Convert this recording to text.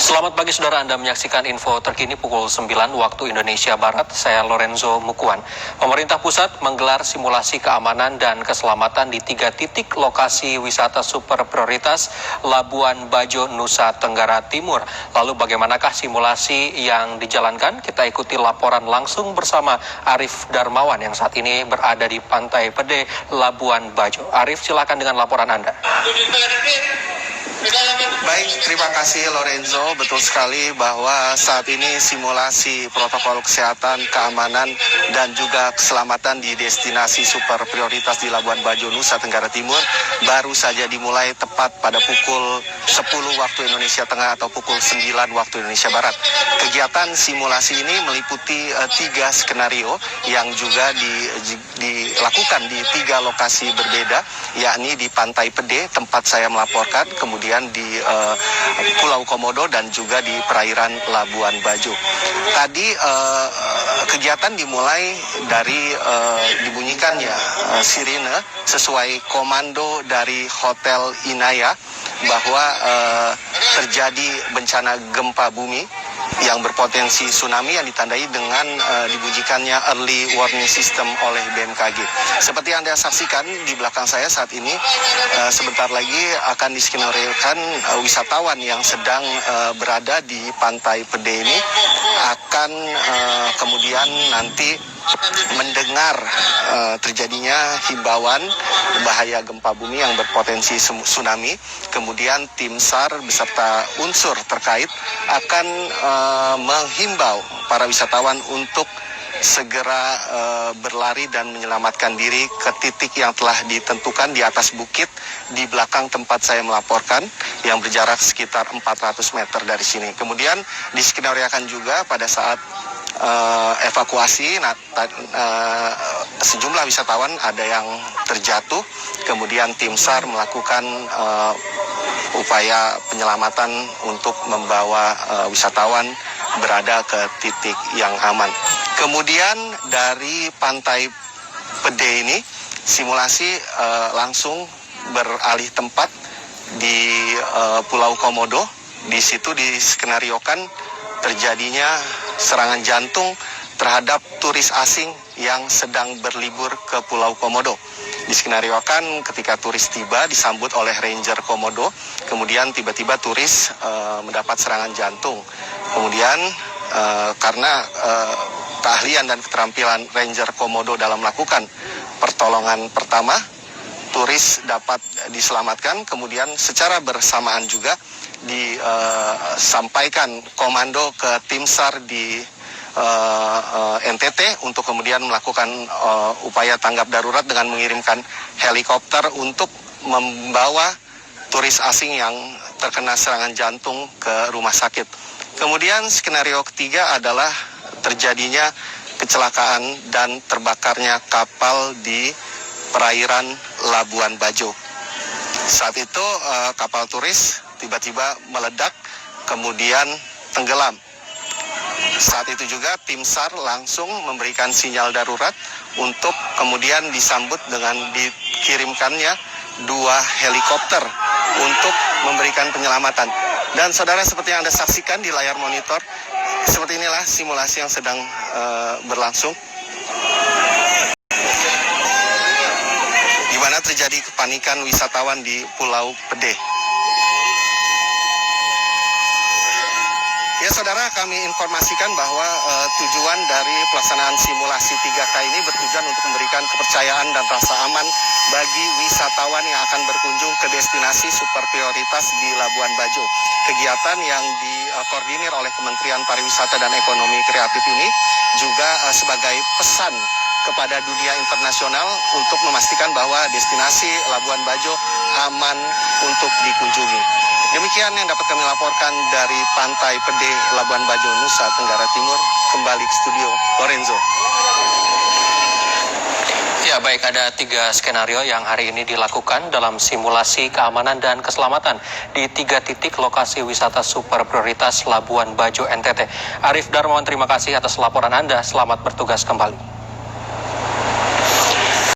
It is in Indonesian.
Selamat pagi saudara, Anda menyaksikan info terkini pukul 9 waktu Indonesia Barat. Saya Lorenzo Mukuan. Pemerintah pusat menggelar simulasi keamanan dan keselamatan di 3 titik lokasi wisata super prioritas Labuan Bajo, Nusa Tenggara Timur. Lalu bagaimanakah simulasi yang dijalankan? Kita ikuti laporan langsung bersama Arif Darmawan yang saat ini berada di Pantai Pede, Labuan Bajo. Arif, silakan dengan laporan Anda. Baik, terima kasih Lorenzo. Betul sekali bahwa saat ini simulasi protokol kesehatan, keamanan, dan juga keselamatan di destinasi super prioritas di Labuan Bajo, Nusa Tenggara Timur baru saja dimulai tepat pada pukul 10 waktu Indonesia Tengah atau pukul 9 waktu Indonesia Barat. Kegiatan simulasi ini meliputi 3 skenario yang juga dilakukan di 3 lokasi berbeda, yakni di Pantai Pede, tempat saya melaporkan, kemudian di Pulau Komodo dan juga di perairan Labuan Bajo. Tadi kegiatan dimulai dari dibunyikannya sirine sesuai komando dari Hotel Inaya bahwa terjadi bencana gempa bumi yang berpotensi tsunami yang ditandai dengan dibunyikannya early warning system oleh BMKG. Seperti yang Anda saksikan di belakang saya saat ini, sebentar lagi akan diskenario-kan wisatawan yang sedang berada di Pantai Pede ini akan kemudian nanti mendengar terjadinya himbauan bahaya gempa bumi yang berpotensi tsunami. Kemudian tim SAR beserta unsur terkait akan menghimbau para wisatawan untuk segera berlari dan menyelamatkan diri ke titik yang telah ditentukan di atas bukit di belakang tempat saya melaporkan yang berjarak sekitar 400 meter dari sini. Kemudian diskenariokan juga pada saat evakuasi, sejumlah wisatawan ada yang terjatuh, kemudian tim SAR melakukan upaya penyelamatan untuk membawa wisatawan berada ke titik yang aman. Kemudian dari Pantai Pede ini simulasi langsung beralih tempat di Pulau Komodo. Di situ diskenariokan terjadinya serangan jantung terhadap turis asing yang sedang berlibur ke Pulau Komodo. Diskenariokan ketika turis tiba disambut oleh Ranger Komodo, kemudian tiba-tiba turis mendapat serangan jantung. Kemudian karena keahlian dan keterampilan Ranger Komodo dalam melakukan pertolongan pertama, turis dapat diselamatkan. Kemudian secara bersamaan juga disampaikan komando ke tim SAR di NTT untuk kemudian melakukan upaya tanggap darurat dengan mengirimkan helikopter untuk membawa turis asing yang terkena serangan jantung ke rumah sakit. Kemudian skenario ketiga adalah terjadinya kecelakaan dan terbakarnya kapal di perairan Labuan Bajo. Saat itu kapal turis tiba-tiba meledak, kemudian tenggelam. Saat itu juga tim SAR langsung memberikan sinyal darurat untuk kemudian disambut dengan dikirimkannya 2 helikopter untuk memberikan penyelamatan. Dan saudara, seperti yang Anda saksikan di layar monitor, seperti inilah simulasi yang sedang berlangsung. Di mana terjadi kepanikan wisatawan di Pulau Pede. Ya saudara, kami informasikan bahwa tujuan dari pelaksanaan simulasi 3K ini bertujuan untuk memberikan kepercayaan dan rasa aman bagi wisatawan yang akan berkunjung ke destinasi super prioritas di Labuan Bajo. Kegiatan yang dikoordinir oleh Kementerian Pariwisata dan Ekonomi Kreatif ini juga sebagai pesan kepada dunia internasional untuk memastikan bahwa destinasi Labuan Bajo aman untuk dikunjungi. Demikian yang dapat kami laporkan dari Pantai Pede, Labuan Bajo, Nusa Tenggara Timur. Kembali ke studio, Lorenzo. Ya baik, ada 3 skenario yang hari ini dilakukan dalam simulasi keamanan dan keselamatan di 3 titik lokasi wisata super prioritas Labuan Bajo, NTT. Arif Darmawan, terima kasih atas laporan Anda. Selamat bertugas kembali.